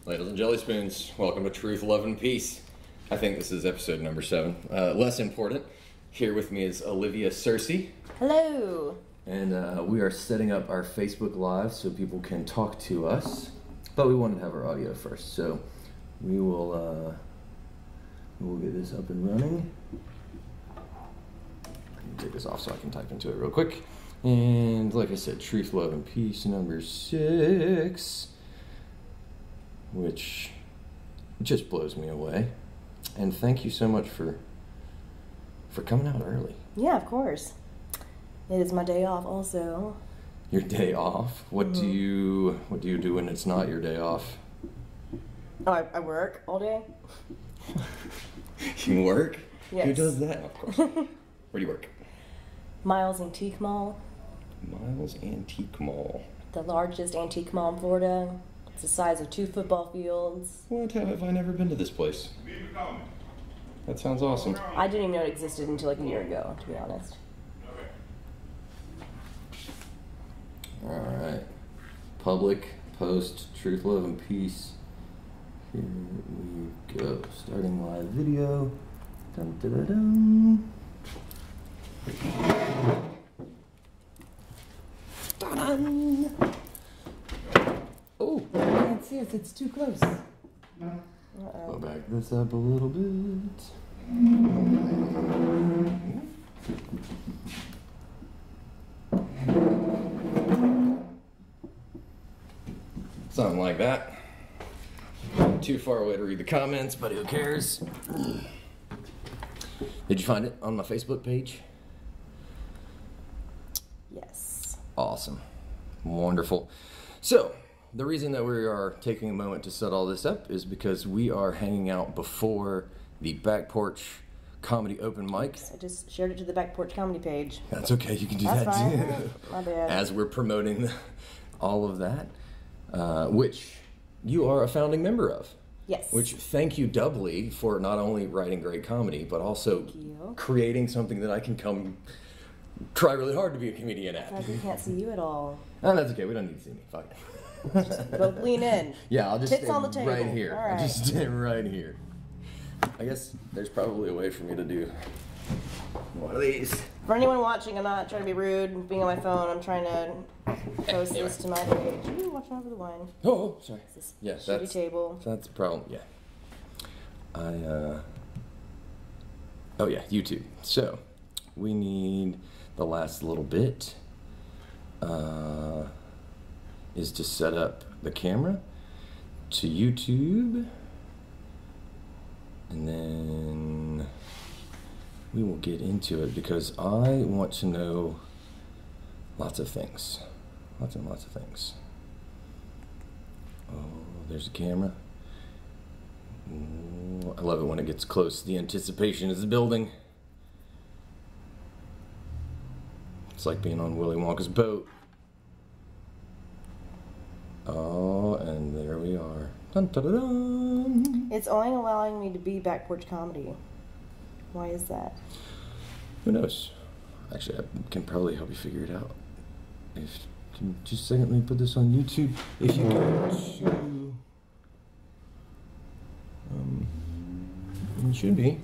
Ladles and Jelly Spoons, welcome to Truth, Love, and Peace. I think this is episode number 7. Less important, here with me is Olivia Searcy. Hello. And we are setting up our Facebook Live so people can talk to us. But we wanted to have our audio first, so we will get this up and running. Take this off so I can type into it real quick. And like I said, Truth, Love, and Peace number 6, which just blows me away. And thank you so much for coming out early. Yeah, of course. It is my day off also. Your day off? What do you do when it's not your day off? Oh, I work all day. You work? Yes. Who does that? Of course. Where do you work? Miles Antique Mall. Miles Antique Mall. The largest antique mall in Florida. It's the size of 2 football fields. What have I never been to this place? That sounds awesome. I didn't even know it existed until like a year ago, to be honest. Alright. Public, post, Truth, Love, and Peace. Here we go. Starting live video. Dun, dun, dun, dun. Ta-da! Oh, I can't see it. It's too close. I'll back this up a little bit. Something like that. Too far away to read the comments, but who cares? Did you find it on my Facebook page? Yes. Awesome. Wonderful. So, the reason that we are taking a moment to set all this up is because we are hanging out before the Back Porch Comedy Open Mic. I just shared it to the Back Porch Comedy page. That's okay, you can do That's that fine. too. My bad. As we're promoting all of that, which you are a founding member of. Yes. Which, thank you doubly for not only writing great comedy, but also creating something that I can come try really hard to be a comedian at. We can't see you at all. Oh, that's okay. We don't need to see me. Fuck it. Go lean in. Yeah, I'll just Tits stay on the table. right here. All right. I'll just stay right here. I guess there's probably a way for me to do one of these. For anyone watching, I'm not trying to be rude, being on my phone. I'm trying to post this to my page. Ooh, watch out for the wine. Oh, sorry. This Yes, shitty table. That's the problem. Yeah. Oh yeah, YouTube. So we need the last little bit is to set up the camera to YouTube, and then we will get into it because I want to know lots of things. Lots and lots of things. Oh, there's a camera. Ooh, I love it when it gets close. The anticipation is building. It's like being on Willy Wonka's boat. Oh, and there we are. Dun, dun, dun, dun. It's only allowing me to be Back Porch Comedy. Why is that? Who knows? Actually, I can probably help you figure it out. Just a second, let me put this on YouTube. If you go to... it should be.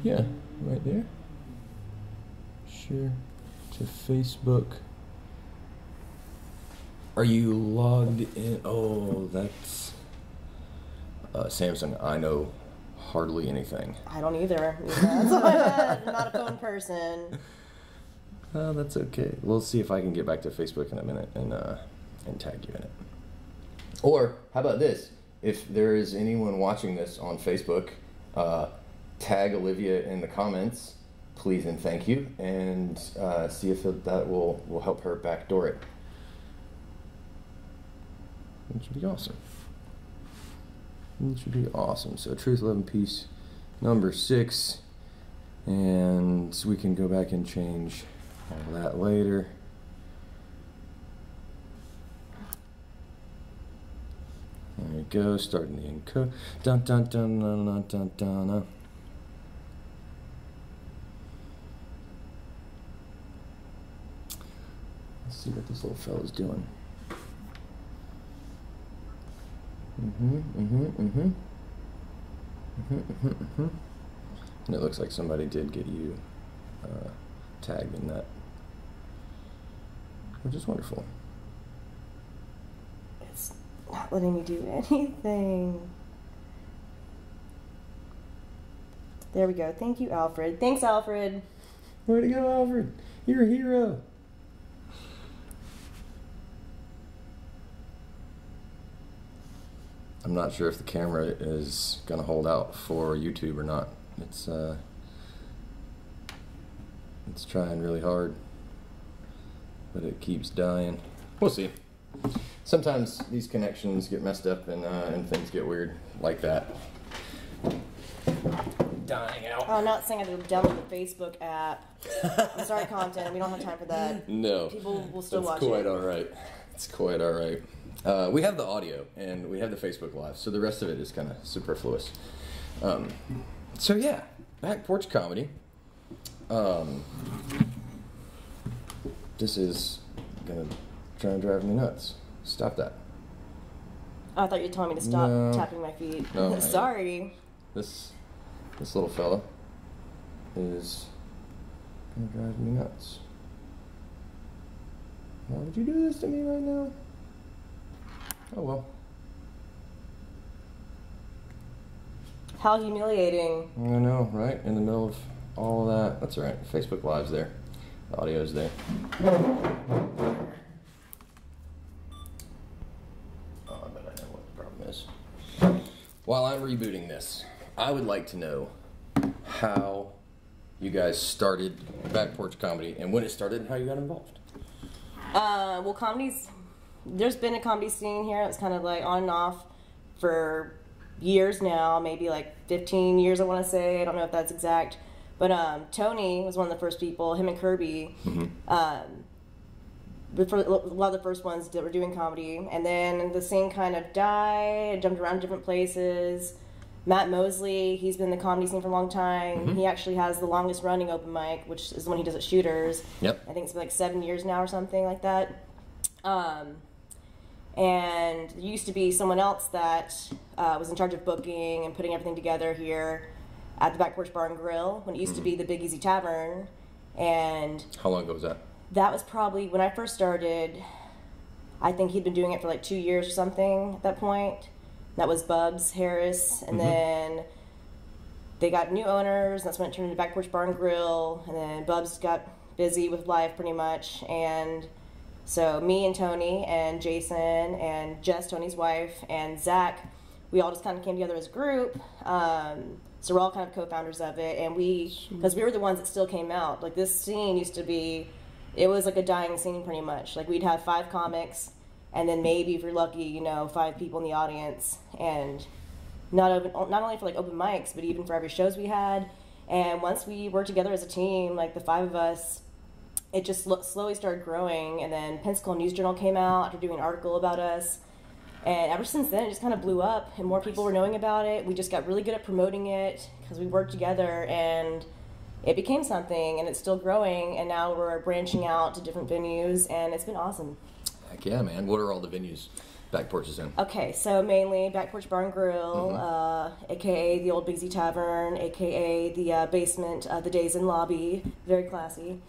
Yeah, right there. Share to Facebook. Are you logged in? Oh, that's Samsung. I know hardly anything. I don't either. That's all I had. I'm not a phone person. Oh, that's okay. We'll see if I can get back to Facebook in a minute and tag you in it. Or how about this? If there is anyone watching this on Facebook, tag Olivia in the comments, please and thank you, and see if that will help her backdoor it. It should be awesome. It should be awesome. So Truth, Love, and Peace number 6, and we can go back and change all that later. There we go, starting the encode. Dun dun dun dun dun dun dun. Let's see what this little fella's doing. And it looks like somebody did get you tagged in that, which is wonderful. It's not letting me do anything. There we go. Thank you, Alfred. Thanks, Alfred. Where'd it go, Alfred? You're a hero. I'm not sure if the camera is going to hold out for YouTube or not. It's trying really hard, but it keeps dying. We'll see. Sometimes these connections get messed up and things get weird like that. Dying out. Oh, not saying I have to download the Facebook app. I'm sorry, content. We don't have time for that. No. People will still watch it. It's quite it. all right. It's quite all right. We have the audio and we have the Facebook Live, so the rest of it is kind of superfluous. So yeah, back porch comedy. This is gonna try and drive me nuts. Stop that. Oh, I thought you were telling me to stop tapping my feet. No, sorry. This little fella is gonna drive me nuts. Why would you do this to me right now? Oh well. How humiliating. I know, right? In the middle of all of that. That's all right. Facebook Live's there. The audio's there. Oh, I bet I know what the problem is. While I'm rebooting this, I would like to know how you guys started Back Porch Comedy and when it started and how you got involved. Well, there's been a comedy scene here. It's kind of like on and off for years now, maybe like 15 years I want to say. I don't know if that's exact. But Tony was one of the first people, him and Kirby. For a lot of the first ones that were doing comedy. And then the scene kind of died, jumped around different places. Matt Mosley, he's been in the comedy scene for a long time. He actually has the longest running open mic, which is the one he does at Shooters. Yep. I think it's been like 7 years now or something like that. And there used to be someone else that was in charge of booking and putting everything together here at the Back Porch Bar and Grill when it used to be the Big Easy Tavern. And how long ago was that? That was probably when I first started. I think he'd been doing it for like 2 years or something at that point. That was Bubs Harris, and then they got new owners. That's when it turned into Back Porch Bar and Grill, and then Bubs got busy with life pretty much, and so me and Tony and Jason and Jess, Tony's wife, and Zach, we all just kind of came together as a group. So we're all kind of co-founders of it, and because we were the ones that still came out. Like this scene used to be, it was like a dying scene pretty much. Like we'd have 5 comics, and then maybe if you're lucky, 5 people in the audience, and not only for like open mics, but even for every shows we had. And once we worked together as a team, like the 5 of us, it just slowly started growing. And then Pensacola News Journal came out after doing an article about us. And ever since then, it just kind of blew up, and more people were knowing about it. We just got really good at promoting it because we worked together, and it became something, and it's still growing. And now we're branching out to different venues, and it's been awesome. Heck yeah, man. What are all the venues Back Porch is in? Okay, so mainly Back Porch Bar and Grill, a.k.a. the Old Big Z Tavern, a.k.a. the basement, the Days in Lobby. Very classy.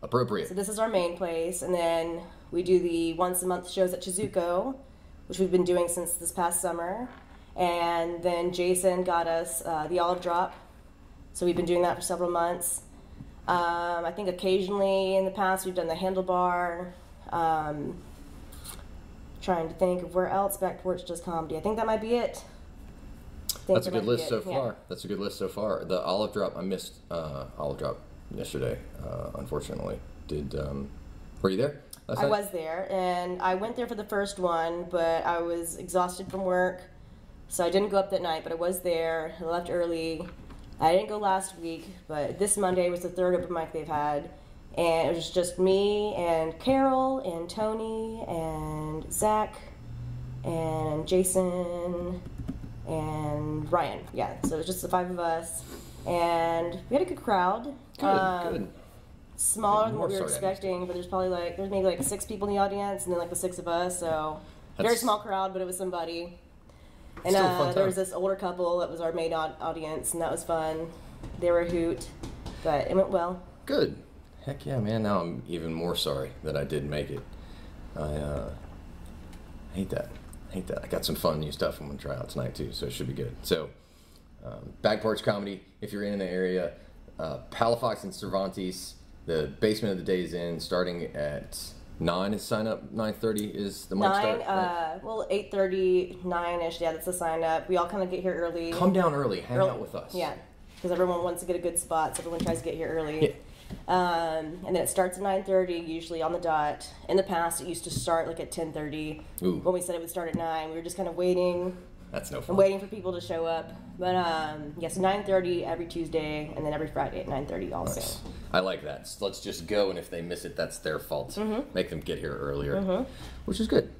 Appropriate. So this is our main place, and then we do the once-a-month shows at Chizuko, which we've been doing since this past summer. And then Jason got us the Olive Drop, so we've been doing that for several months. I think occasionally in the past we've done the Handlebar. Trying to think of where else Back Porch does comedy. I think that might be it. That's a good list so far. Yeah. That's a good list so far. The Olive Drop, I missed Olive Drop yesterday, unfortunately. Were you there? I was there, and I went there for the first one, but I was exhausted from work, so I didn't go up that night, but I was there. I left early. I didn't go last week, but this Monday was the 3rd open mic they've had, and it was just me and Carol and Tony and Zach and Jason and Ryan. Yeah, so it was just the 5 of us, and we had a good crowd. Good. Smaller than what we were expecting, but there's maybe like 6 people in the audience, and then like the 6 of us. So Very small crowd, but it was somebody. And there was this older couple that was our main audience, and that was fun. They were a hoot, but it went well. Good. Heck yeah, man. Now I'm even more sorry that I didn't make it. I hate that. I got some fun new stuff I'm going to try out tonight, too, so it should be good. So, Back Porch Comedy, if you're in the area, Palafox and Cervantes, the Basement of the Days Inn, starting at 9 is sign up. 9:30 is the mic start. Right? Well, 8:30, 9ish. Yeah, that's the sign up. We all kind of get here early. Come down early. Hang out with us. Yeah, because everyone wants to get a good spot, so everyone tries to get here early. Yeah. And then it starts at 9:30, usually on the dot. In the past, it used to start like at 10:30. Ooh. When we said it would start at 9, we were just kind of waiting. That's no fun. And waiting for people to show up. But yes, 9:30 every Tuesday, and then every Friday at 9:30 also. Nice. I like that. So let's just go, and if they miss it, that's their fault. Mm-hmm. Make them get here earlier, which is good.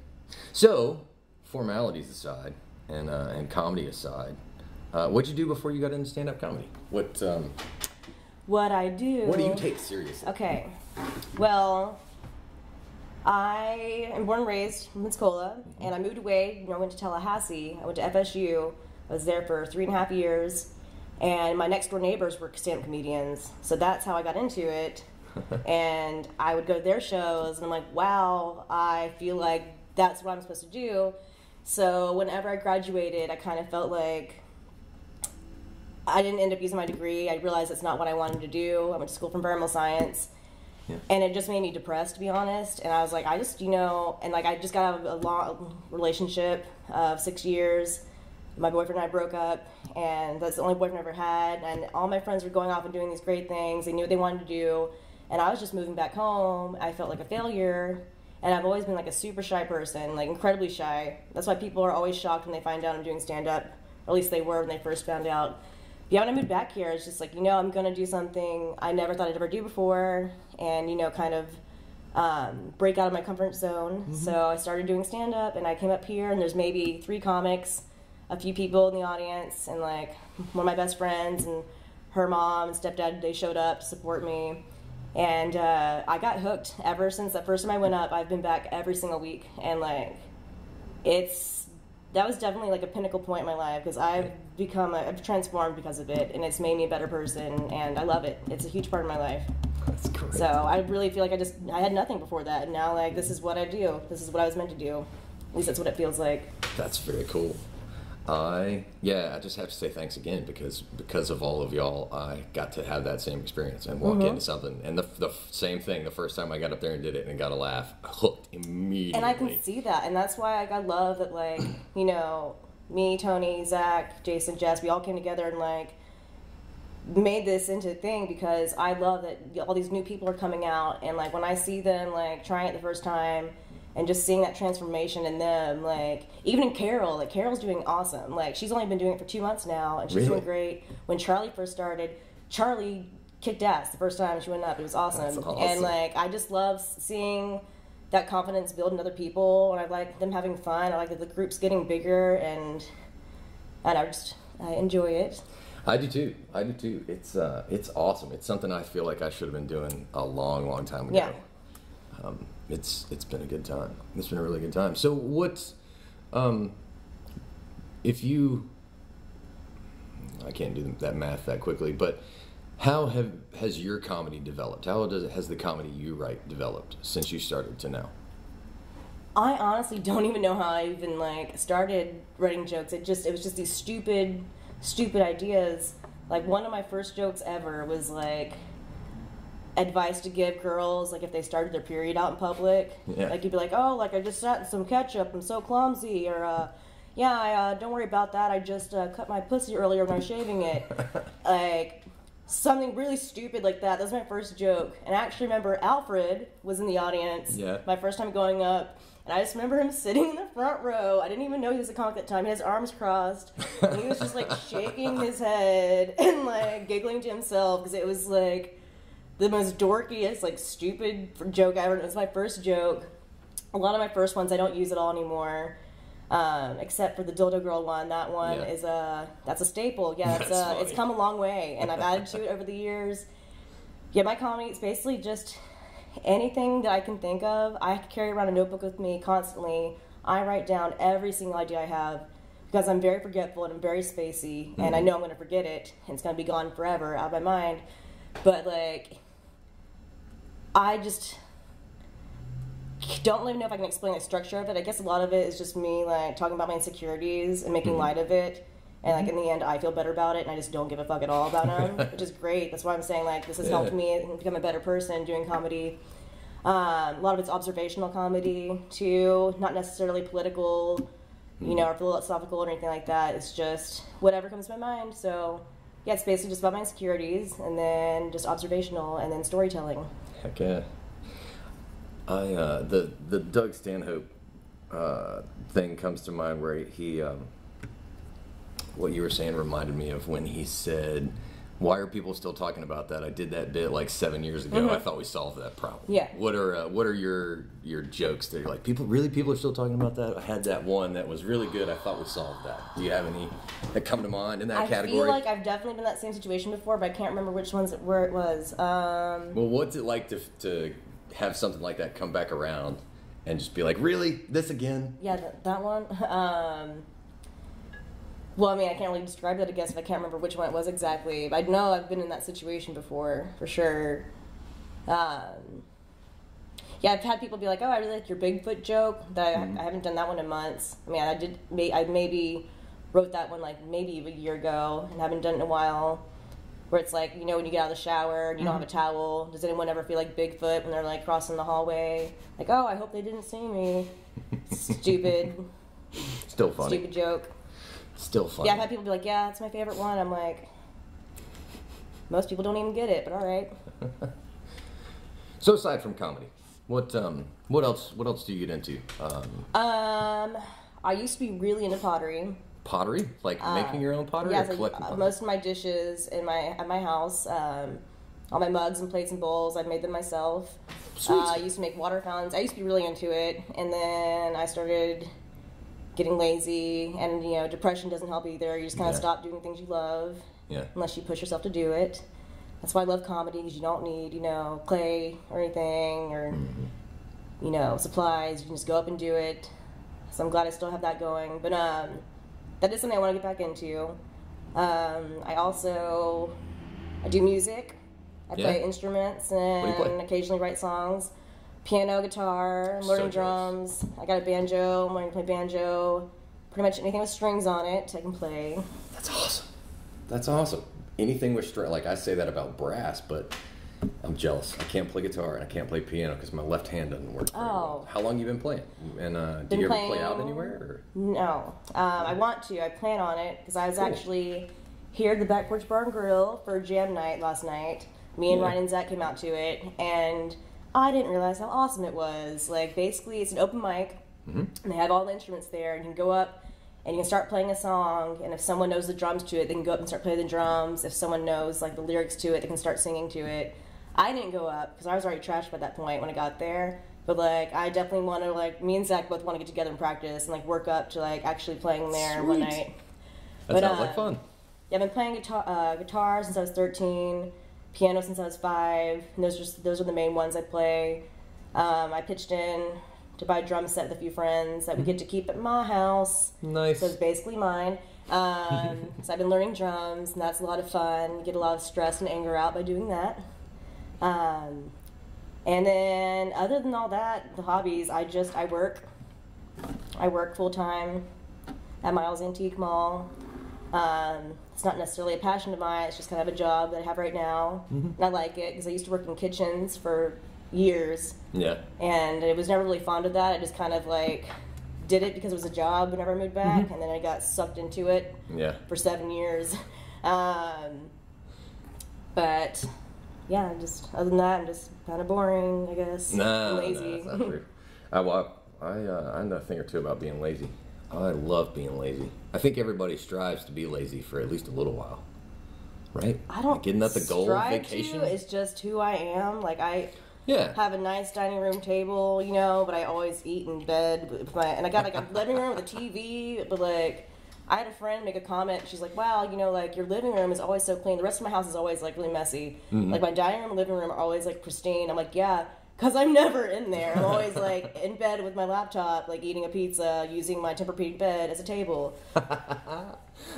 So, formalities aside, and comedy aside, what'd you do before you got into stand-up comedy? What I do... What do you take seriously? Okay. Well, I am born and raised in Pensacola, and I moved away. I went to Tallahassee. I went to FSU. I was there for 3.5 years, and my next door neighbors were stand-up comedians, so that's how I got into it. And I would go to their shows, and I'm like, wow, I feel like that's what I'm supposed to do. So whenever I graduated, I kind of felt like I didn't end up using my degree. I realized that's not what I wanted to do. I went to school for environmental science. Yeah. And it just made me depressed, to be honest. And I was like, I just got out of a long relationship of 6 years. My boyfriend and I broke up, and that's the only boyfriend I ever had. And all my friends were going off and doing these great things. They knew what they wanted to do. And I was just moving back home. I felt like a failure. And I've always been like a super shy person, like incredibly shy. That's why people are always shocked when they find out I'm doing stand-up. Or at least they were when they first found out. Yeah, when I moved back here, it's just like, I'm going to do something I never thought I'd ever do before and, kind of break out of my comfort zone. Mm-hmm. So I started doing stand-up, and I came up here, and there's maybe 3 comics, a few people in the audience, and, like, one of my best friends and her mom and stepdad, they showed up to support me. And I got hooked. Ever since that first time I went up, I've been back every single week. And, like, that was definitely like a pinnacle point in my life, because I've transformed because of it, and it's made me a better person, and I love it. It's a huge part of my life. That's great. So I really feel like I had nothing before that, and now, like, this is what I do. This is what I was meant to do. At least that's what it feels like. That's very cool. I just have to say thanks again, because of all of y'all, I got to have that same experience and walk into something. And the same thing, the first time I got up there and did it and got a laugh, hooked immediately. And I can see that, and that's why I love that, like, me, Tony, Zach, Jason, Jess, we all came together and, like, made this into a thing, because I love that all these new people are coming out, and, like, when I see them, like, trying it the first time, and just seeing that transformation in them, like, even in Carol, like, Carol's doing awesome. Like, she's only been doing it for 2 months now, and she's doing great. When Charlie first started, Charlie kicked ass the first time she went up. It was awesome. That's awesome. And, like, I just love seeing that confidence build in other people, and I like them having fun. I like that the group's getting bigger, and I enjoy it. I do too. It's awesome. It's something I feel like I should have been doing a long, long time ago. Yeah. It's been a good time. It's been a really good time. So what, if you, I can't do that math that quickly, but how has your comedy developed? How has the comedy you write developed since you started to now? I honestly don't even know how I even, like, started writing jokes. It was just these stupid ideas. Like, one of my first jokes ever was, like, advice to give girls, like, if they started their period out in public. Yeah. Like, you'd be like, oh, like, I just sat in some ketchup, I'm so clumsy, or don't worry about that, I just cut my pussy earlier when I was shaving it. Like, something really stupid like that. That was my first joke. And I actually remember Alfred was in the audience. Yeah. My first time going up, and I just remember him sitting in the front row. I didn't even know he was a comic at the time. He had his arms crossed, and he was just, like, shaking his head and, like, giggling to himself, because it was, like, the most dorkiest, like, stupid joke ever. It was my first joke. A lot of my first ones I don't use at all anymore, except for the dildo girl one. That one is that's a staple. Yeah, it's come a long way, and I've added to it over the years. Yeah, my comedy is basically just anything that I can think of. I carry around a notebook with me constantly. I write down every single idea I have because I'm very forgetful and I'm very spacey, and I know I'm going to forget it, and it's going to be gone forever out of my mind. But, like, I just don't even know if I can explain the structure of it. I guess a lot of it is just me, like, talking about my insecurities and making light of it. And, like, in the end, I feel better about it, and I just don't give a fuck at all about them, which is great. That's why I'm saying, like, this has helped me become a better person doing comedy. A lot of it's observational comedy, too. Not necessarily political, you know, or philosophical or anything like that. It's just whatever comes to my mind. So, yeah, it's basically just about my insecurities, and then just observational, and then storytelling. Heck yeah. The Doug Stanhope thing comes to mind where he what you were saying reminded me of when he said, why are people still talking about that? I did that bit like 7 years ago. I thought we solved that problem. Yeah. What are your jokes that you're like, people are still talking about that? I had that one that was really good. I thought we solved that. Do you have any that come to mind in that category? I feel like I've definitely been in that same situation before, but I can't remember which ones where it was. Well, what's it like to have something like that come back around and just be like, really? This again? Yeah, that one. Well, I mean, I can't really describe that, I guess, if I can't remember which one it was exactly. But I know I've been in that situation before, for sure. Yeah, I've had people be like, oh, I really like your Bigfoot joke. That I haven't done that one in months. I mean, I maybe wrote that one, like, maybe a year ago, and haven't done it in a while. Where it's like, you know, when you get out of the shower and you don't have a towel, does anyone ever feel like Bigfoot when they're, like, crossing the hallway? Like, oh, I hope they didn't see me. Stupid. Still funny. Stupid joke. Still funny. Yeah, I've had people be like, yeah, that's my favorite one. I'm like, most people don't even get it, but all right. So aside from comedy, what else do you get into? I used to be really into pottery. Pottery? Like making your own pottery, yeah, or collecting pottery? Most of my dishes at my house, all my mugs and plates and bowls, I've made them myself. Sweet. I used to make water fountains. I used to be really into it, and then I started getting lazy, and, you know, depression doesn't help either. You just kind of stop doing things you love, unless you push yourself to do it. That's why I love comedy, because you don't need, you know, clay or anything, or, you know, supplies. You can just go up and do it. So I'm glad I still have that going. But that is something I want to get back into. I do music. I play instruments and occasionally write songs. Piano, guitar, I'm learning drums. I got a banjo, I'm learning to play banjo. Pretty much anything with strings on it, I can play. That's awesome. That's awesome. Anything with strings, like I say that about brass, but I'm jealous. I can't play guitar and I can't play piano because my left hand doesn't work very well. How long have you been playing? And do you ever play out anywhere? Or? No. I want to. I plan on it because I was actually here at the Back Porch Bar and Grill for jam night last night. Me and Ryan and Zach came out to it, and I didn't realize how awesome it was. Like, basically, it's an open mic, and they have all the instruments there, and you can go up and you can start playing a song, and if someone knows the drums to it, they can go up and start playing the drums. If someone knows, like, the lyrics to it, they can start singing to it. I didn't go up, because I was already trashed by that point when I got there, but, like, I definitely want to, like, me and Zach both want to get together and practice and, like, work up to, like, actually playing there one night. That sounds like fun. Yeah, I've been playing guitar since I was 13, piano since I was 5, and those are the main ones I play. I pitched in to buy a drum set with a few friends that we get to keep at my house. Nice. So it's basically mine. So I've been learning drums, and that's a lot of fun. You get a lot of stress and anger out by doing that. And then other than all that, the hobbies, I work. I work full time at Miles Antique Mall. It's not necessarily a passion of mine. It's just kind of a job that I have right now. And I like it because I used to work in kitchens for years. Yeah. And I was never really fond of that. I just kind of like did it because it was a job whenever I moved back, and then I got sucked into it for 7 years. But yeah, just other than that, I'm just kind of boring, I guess. Nah, lazy. No, that's not true. I know a thing or two about being lazy. I love being lazy. I think everybody strives to be lazy for at least a little while, right? I don't. Like, isn't that the goal of vacation? It's just who I am. Like I have a nice dining room table, you know, but I always eat in bed with and I got like a living room with a TV, but like I had a friend make a comment. She's like, "Wow, you know, like your living room is always so clean. The rest of my house is always like really messy. Like my dining room and living room are always like pristine." I'm like, "Yeah, Because I'm never in there. I'm always like in bed with my laptop, like eating a pizza, using my Tempur-Pedic bed as a table.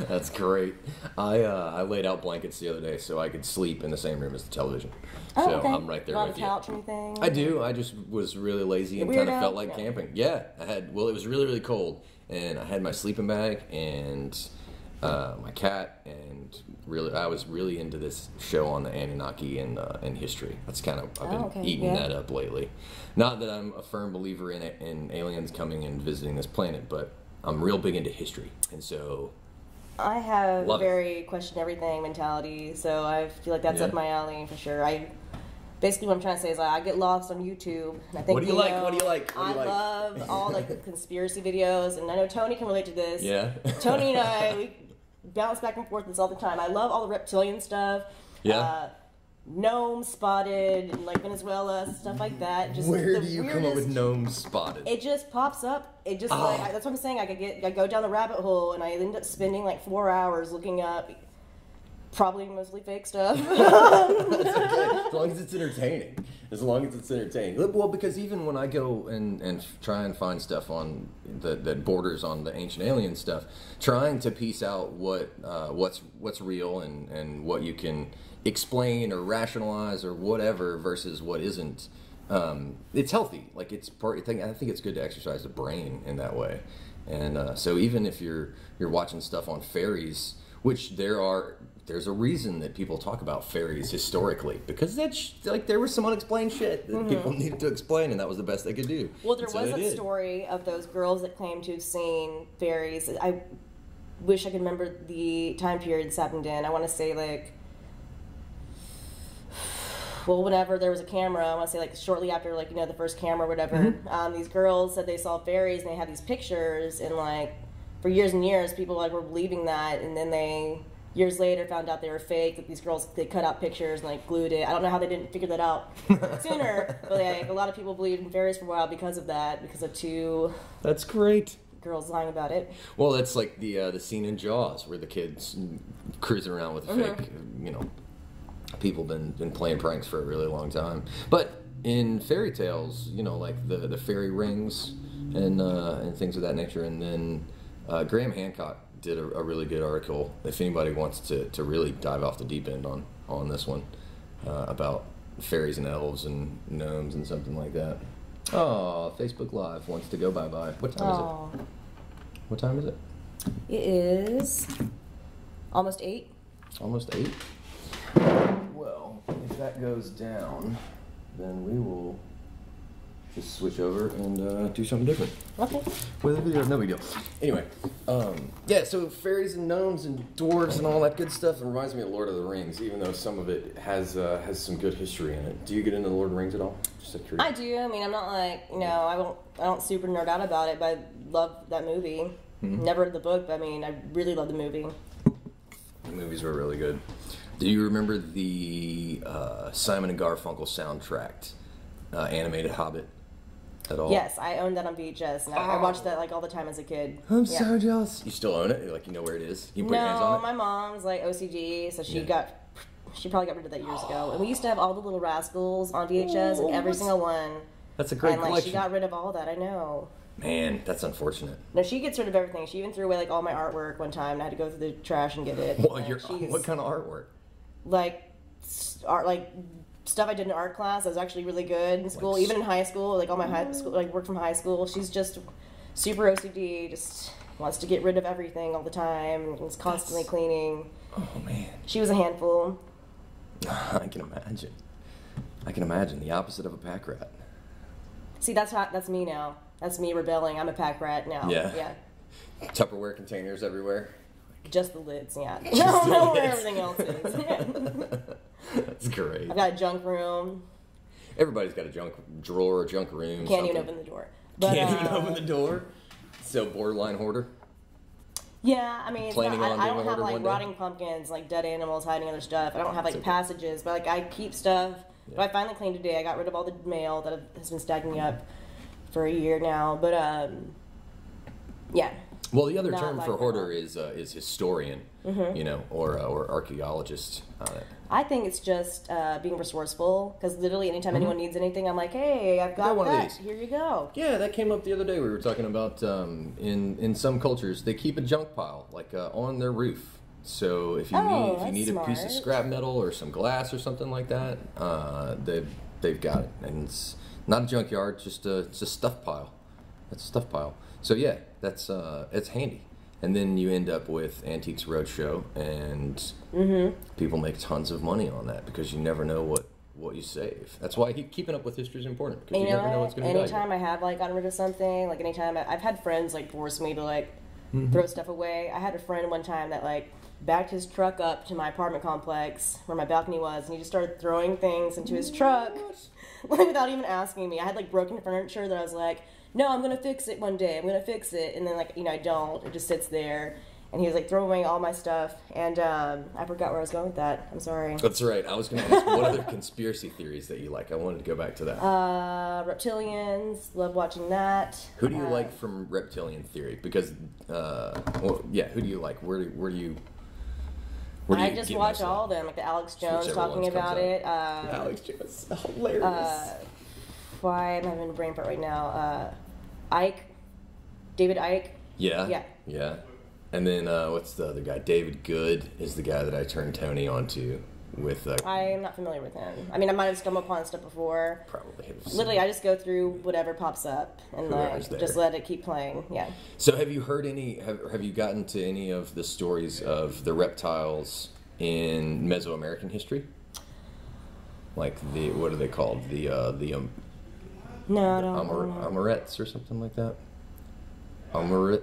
That's great. I laid out blankets the other day so I could sleep in the same room as the television. Oh, so okay. I'm right there Not with a you. couch or anything? I do. I just was really lazy and kind of felt like camping. Yeah, it was really, really cold. And I had my sleeping bag and my cat, and really, I was really into this show on the Anunnaki and history. That's kind of, I've been eating that up lately. Not that I'm a firm believer in aliens coming and visiting this planet, but I'm real big into history. And so I have a very question everything mentality, so I feel like that's up my alley for sure. Basically, what I'm trying to say is I get lost on YouTube. And I think, what do you like? What do you like? I love all like the conspiracy videos, and I know Tony can relate to this. Yeah. Tony and I, we bounce back and forth this all the time. I love all the reptilian stuff. Yeah. Gnomes spotted in like Venezuela, stuff like that. Just where do you come up with gnomes spotted? It just pops up. It just that's what I'm saying. I go down the rabbit hole, and I end up spending like 4 hours looking up. Probably mostly fake stuff. That's okay. As long as it's entertaining. As long as it's entertaining. Well, because even when I go and try and find stuff on that borders on the ancient alien stuff, trying to piece out what's real and what you can explain or rationalize or whatever versus what isn't, it's healthy. Like I think it's good to exercise the brain in that way. And so even if you're watching stuff on fairies, which there's a reason that people talk about fairies historically, because that's like there was some unexplained shit that people needed to explain, and that was the best they could do. Well, there was a story of those girls that claimed to have seen fairies. I wish I could remember the time period this happened in. I want to say like, well, whenever there was a camera, I want to say like shortly after like the first camera or whatever. These girls said they saw fairies, and they had these pictures, and like for years and years, people like were believing that, and then they years later found out they were fake. That these girls, they cut out pictures and like glued it. I don't know how they didn't figure that out sooner, but like a lot of people believed in fairies for a while because of that, because of two. That's great. Girls lying about it. Well, that's like the scene in Jaws where the kids cruising around with a fake. People been playing pranks for a really long time. But in fairy tales, like the fairy rings and things of that nature, and then Graham Hancock did a really good article, if anybody wants to really dive off the deep end on this one, about fairies and elves and gnomes and something like that. Oh, Facebook Live wants to go bye-bye. What time is it? What time is it? It is almost 8. Almost 8? Well, if that goes down, then we will just switch over and do something different. Okay. With a video, no big deal. Anyway, yeah, so fairies and gnomes and dwarves and all that good stuff, it reminds me of Lord of the Rings, even though some of it has some good history in it. Do you get into the Lord of the Rings at all? Just curious. I do. I mean, I'm not like, I don't super nerd out about it, but I love that movie. Never read the book, but I mean, I really love the movie. The movies were really good. Do you remember the Simon and Garfunkel soundtrack, animated Hobbit? At all? Yes, I owned that on VHS, and I watched that like all the time as a kid. I'm so jealous. You still own it? Like, you know where it is? You can put your hands on it? My mom's like OCD, so she probably got rid of that years ago. And we used to have all the Little Rascals on VHS, like every single one. That's a great collection. Like, she got rid of all that, I know. Man, that's unfortunate. No, she gets rid of everything. She even threw away like all my artwork one time, and I had to go through the trash and get it. What kind of artwork? Like art, like stuff I did in art class. I was actually really good in school, even in high school. Like all my high school, like work from high school. She's just super OCD. Just wants to get rid of everything all the time. And is constantly cleaning. Oh man, she was a handful. I can imagine. I can imagine the opposite of a pack rat. See, that's me now. That's me rebelling. I'm a pack rat now. Yeah. Tupperware containers everywhere. Just the lids, yeah. I don't know where everything else is. That's great. I've got a junk room. Everybody's got a junk drawer, a junk room. Can't even open the door. But, can't even open the door? So borderline hoarder? Yeah, I mean, I don't have like rotting pumpkins, like dead animals hiding other stuff. I don't have like passages, but like I keep stuff. Yeah. But I finally cleaned today. I got rid of all the mail that has been stacking up for a year now. But yeah. Well, the other Not term like for that. hoarder is historian, you know, or archaeologist. I think it's just being resourceful, because literally anytime anyone needs anything, I'm like, hey, I've got one of that. these. Here you go. Yeah, that came up the other day. We were talking about in some cultures they keep a junk pile like on their roof. So if you need a piece of smart. scrap metal or some glass or something like that, they've got it, and it's not a junkyard, just it's a stuff pile. It's a stuff pile. So yeah, that's it's handy. And then you end up with Antiques Roadshow, and people make tons of money on that because you never know what you save. That's why keeping up with history is important, because you never know what's going to be anytime I have like gotten rid of something, like anytime I've had friends like force me to like throw stuff away. I had a friend one time that like backed his truck up to my apartment complex where my balcony was, and he just started throwing things into his truck like without even asking me. I had like broken furniture that I was like, no, I'm gonna fix it one day. I'm gonna fix it, and then like I don't. It just sits there. And he was like throwing away all my stuff, and I forgot where I was going with that. I'm sorry. That's right. I was going to ask what other conspiracy theories that you like. I wanted to go back to that. Reptilians, love watching that. Who do you like from Reptilian theory? Because, who do you like? Where do you I just get watch most of all of them, like the Alex Jones Whichever talking ones comes about up. it. Alex Jones, hilarious. Why I'm having a brain fart right now. David Icke. Yeah. And then what's the other guy? David Good is the guy that I turned Tony onto with. I'm not familiar with him. I mean, I might have stumbled upon stuff before. Probably have. Literally, I just go through whatever pops up and Whoever's like there. just let it keep playing. Yeah. So have you heard any? Have you gotten to any of the stories of the reptiles in Mesoamerican history? Like what are they called? The No, I don't. Amorettes or something like that. Amoret.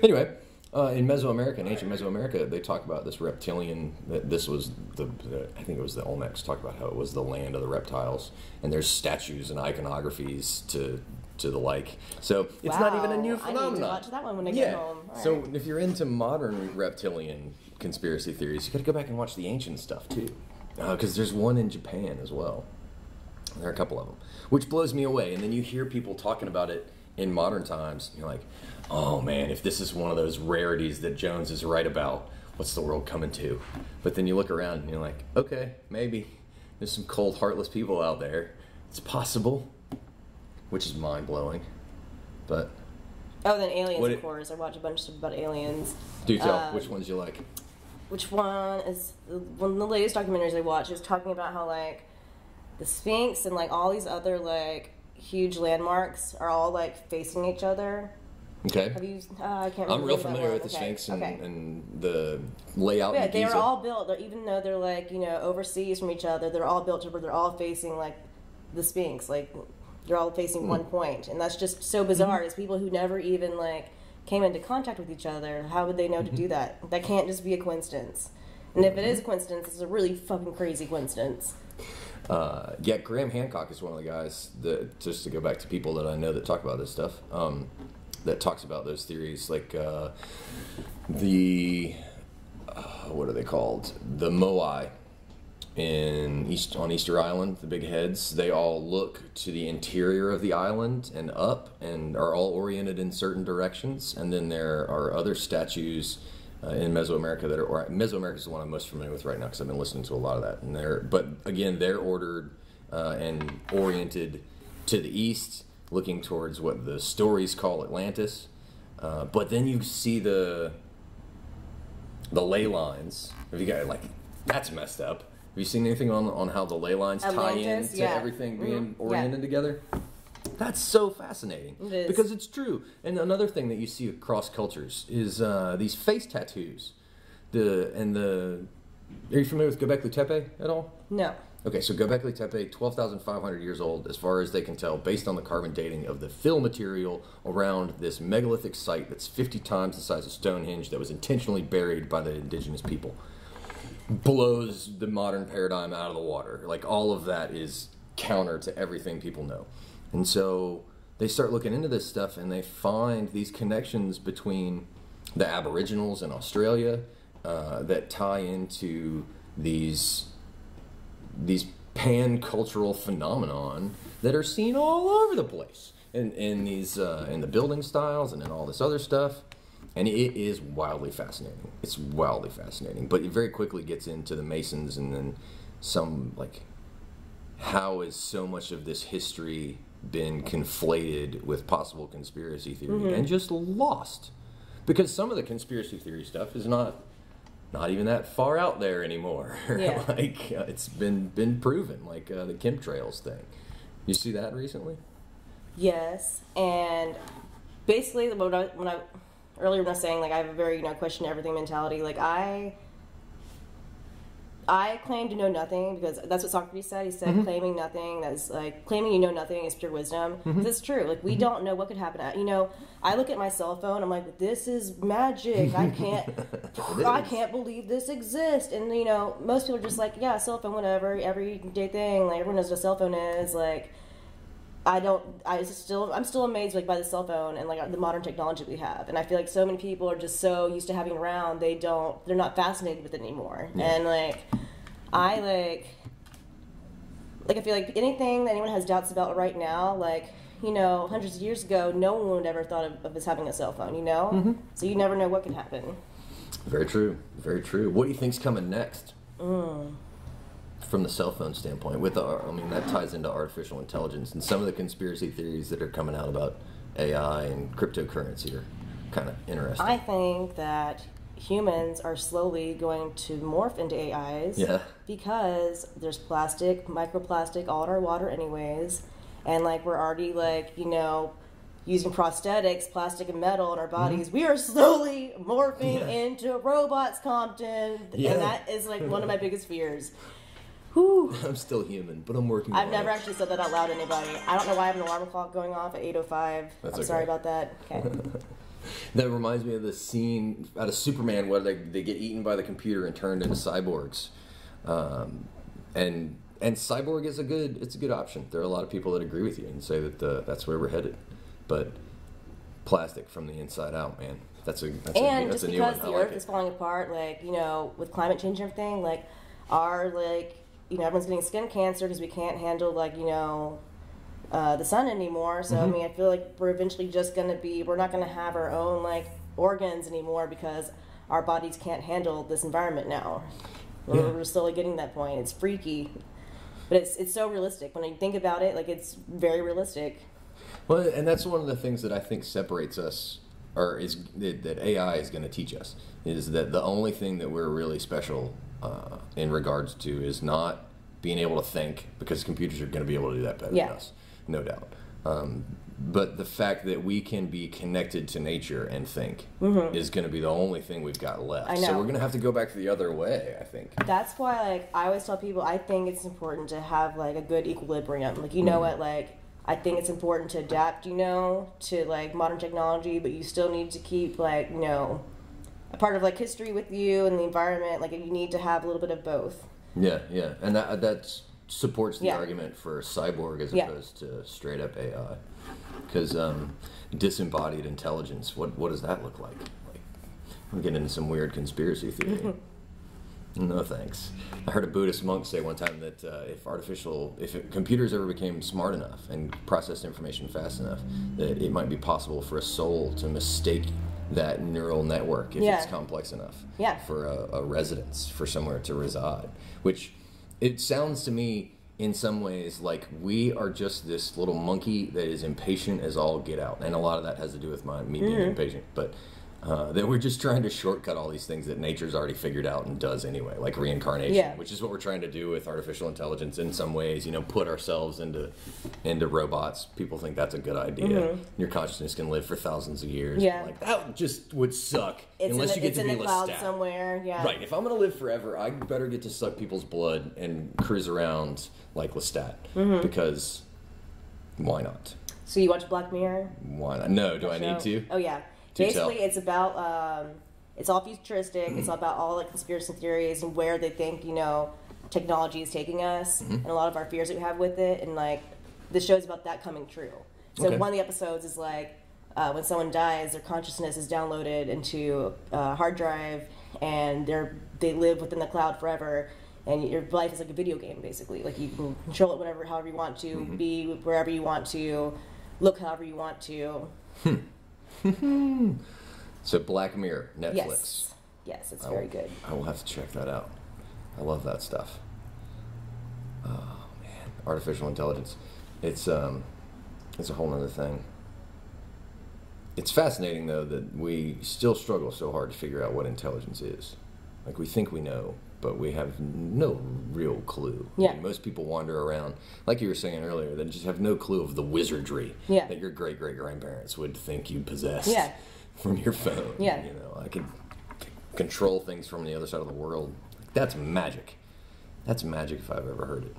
Anyway, in Mesoamerica, in ancient Mesoamerica, they talk about this reptilian. That this was I think it was the Olmecs talked about how it was the land of the reptiles, and there's statues and iconographies to the like. So it's not even a new phenomenon. I need to watch that one when I get home. All So right. if you're into modern reptilian conspiracy theories, you got to go back and watch the ancient stuff too, because there's one in Japan as well. There are a couple of them, which blows me away. And then you hear people talking about it in modern times, and you're like, oh man, if this is one of those rarities that Jones is right about, what's the world coming to? But then you look around and you're like, okay, maybe there's some cold, heartless people out there. It's possible, which is mind-blowing. But Oh, then aliens, of course. I watch a bunch of stuff about aliens. do tell which ones you like. Which one is one of the latest documentaries I watched is talking about how like the Sphinx and like all these other like huge landmarks are all like facing each other. Okay. Have you? I can't remember. I'm real that familiar one. with the Okay. Sphinx Okay. and the layout. Yeah, in they Giza. were all built. Even though they're like overseas from each other, they're all built to where they're all facing like the Sphinx. Like they're all facing one point, and that's just so bizarre. It's people who never even like came into contact with each other. How would they know to do that? That can't just be a coincidence. And if it is a coincidence, it's a really fucking crazy coincidence. Yeah, Graham Hancock is one of the guys that, just to go back to people that I know that talk about this stuff, that talks about those theories, like what are they called? The Moai on Easter Island, the big heads, they all look to the interior of the island and up and are all oriented in certain directions. And then there are other statues in Mesoamerica Mesoamerica is the one I'm most familiar with right now because I've been listening to a lot of that. And they're ordered and oriented to the east, looking towards what the stories call Atlantis. But then you see the ley lines. Have you got that's messed up? Have you seen anything on how the ley lines Atlantis, tie into everything being oriented together? That's so fascinating. It is. Because it's true. And another thing that you see across cultures is these face tattoos. Are you familiar with Göbekli Tepe at all? No. Okay, so Göbekli Tepe, 12,500 years old, as far as they can tell, based on the carbon dating of the fill material around this megalithic site that's 50 times the size of Stonehenge that was intentionally buried by the indigenous people. Blows the modern paradigm out of the water. Like, all of that is counter to everything people know. And so they start looking into this stuff, and they find these connections between the Aboriginals in Australia that tie into these pan-cultural phenomenon that are seen all over the place in the building styles and in all this other stuff. And it is wildly fascinating. It's wildly fascinating. But it very quickly gets into the Masons and then some, like, how is so much of this history been conflated with possible conspiracy theory and just lost? Because some of the conspiracy theory stuff is not even that far out there anymore. Yeah. Like, it's been proven, like the chemtrails thing. You see that recently? Yes, and basically, when I earlier when I was saying, like, I have a very, question everything mentality. Like, I claim to know nothing, because that's what Socrates said. He said, claiming nothing, that's like, claiming you know nothing is pure wisdom. That's true. Like, we don't know what could happen. I look at my cell phone, I'm like, this is magic. I can't believe this exists. And, most people are just like, yeah, cell phone, whatever, everyday thing. Like, everyone knows what a cell phone is. Like, I'm still amazed, like, by the cell phone and, like, the modern technology we have. And I feel like so many people are just so used to having it around, they're not fascinated with it anymore. Yeah. And, I feel like anything that anyone has doubts about right now, like, hundreds of years ago, no one would ever thought of us having a cell phone, So you never know what can happen. Very true. Very true. What do you think's coming next? From the cell phone standpoint, that ties into artificial intelligence, and some of the conspiracy theories that are coming out about AI and cryptocurrency are kind of interesting. I think that humans are slowly going to morph into AIs. Yeah. Because there's plastic, microplastic, all in our water anyways, and we're already using prosthetics, plastic and metal in our bodies. We are slowly morphing into robots, Compton, and that is one of my biggest fears. Whew. I'm still human, but I'm working. I've never actually said that out loud to anybody. I don't know why I have an alarm clock going off at 8:05. I'm sorry about that. Okay. That reminds me of the scene out of Superman where they get eaten by the computer and turned into cyborgs, and cyborg is a good option. There are a lot of people that agree with you and say that that's where we're headed, but plastic from the inside out, man. That's a new one. And just because the Earth is falling apart, with climate change and everything, everyone's getting skin cancer because we can't handle, the sun anymore. So, I feel like we're eventually just going to we're not going to have our own, organs anymore because our bodies can't handle this environment now. We're slowly getting to that point. It's freaky. But it's so realistic. When you think about it, it's very realistic. Well, and that's one of the things that I think separates us, or is that AI is going to teach us, is that the only thing that we're really special in regards to is not being able to think, because computers are going to be able to do that better than us, no doubt. But the fact that we can be connected to nature and think is going to be the only thing we've got left. I know. So we're going to have to go back to the other way, I think. That's why, I always tell people, I think it's important to have, a good equilibrium. What, I think it's important to adapt, to, modern technology, but you still need to keep, a part of, history with you and the environment. You need to have a little bit of both. Yeah, and that supports the argument for cyborg as opposed to straight up AI, because disembodied intelligence. What does that look like? I'm getting into some weird conspiracy theory. No thanks. I heard a Buddhist monk say one time that if computers ever became smart enough and processed information fast enough, that it might be possible for a soul to mistake that neural network if it's complex enough for a residence, for somewhere to reside. Which, it sounds to me in some ways like we are just this little monkey that is impatient as all get out, and a lot of that has to do with me being impatient, but that we're just trying to shortcut all these things that nature's already figured out and does anyway, like reincarnation, which is what we're trying to do with artificial intelligence in some ways, put ourselves into robots. People think that's a good idea. Your consciousness can live for thousands of years. That just would suck unless you get to be in the cloud Lestat somewhere. Right, if I'm going to live forever, I better get to suck people's blood and cruise around like Lestat, because why not? So you watch Black Mirror? Why not? No, do I need to? Oh, yeah. Basically, it's about, it's all futuristic. It's all about all conspiracy theories and where they think, technology is taking us, and a lot of our fears that we have with it. And this show's about that coming true. So one of the episodes is when someone dies, their consciousness is downloaded into a hard drive, and they live within the cloud forever. And your life is like a video game, basically. You can control it however you want to, be wherever you want to, look however you want to. So Black Mirror, Netflix. Yes, it's very good. I will have to check that out. I love that stuff. Oh man, artificial intelligence. It's a whole nother thing. It's fascinating though that we still struggle so hard to figure out what intelligence is. Like we think we know, but we have no real clue. Yeah. I mean, most people wander around, like you were saying earlier, that just have no clue of the wizardry that your great-great-grandparents would think you possessed from your phone. Yeah. You know, I could control things from the other side of the world. That's magic. That's magic if I've ever heard it.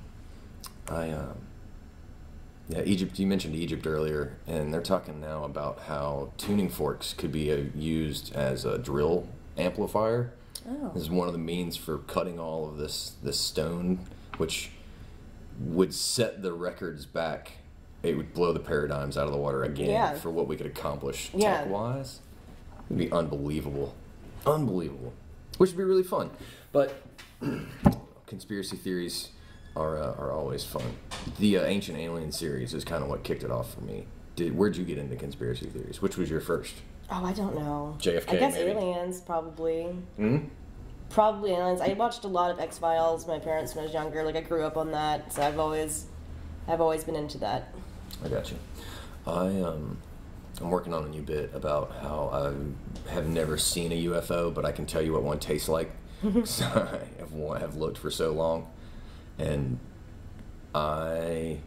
Egypt, you mentioned Egypt earlier, and they're talking now about how tuning forks could be used as a drill amplifier. Oh. This is one of the means for cutting all of this stone, which would set the records back. It would blow the paradigms out of the water again for what we could accomplish tech-wise. It would be unbelievable. Unbelievable. Which would be really fun. But conspiracy theories are always fun. The Ancient Alien series is kind of what kicked it off for me. Where'd you get into conspiracy theories? Which was your first? Oh, I don't know. JFK, I guess maybe? aliens, probably. Hmm? Probably aliens. I watched a lot of X-Files. My parents when I was younger. Like I grew up on that, so I've always been into that. I got you. I'm working on a new bit about how I have never seen a UFO, but I can tell you what one tastes like. So I have looked for so long, and my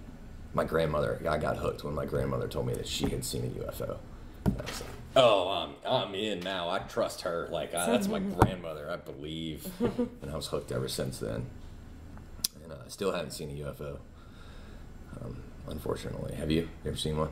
grandmother, I got hooked when my grandmother told me that she had seen a UFO. And I was like, oh, I'm in now. I trust her. Like that's my grandmother. I believe, and I was hooked ever since then. And I still haven't seen a UFO. Unfortunately, have you ever seen one?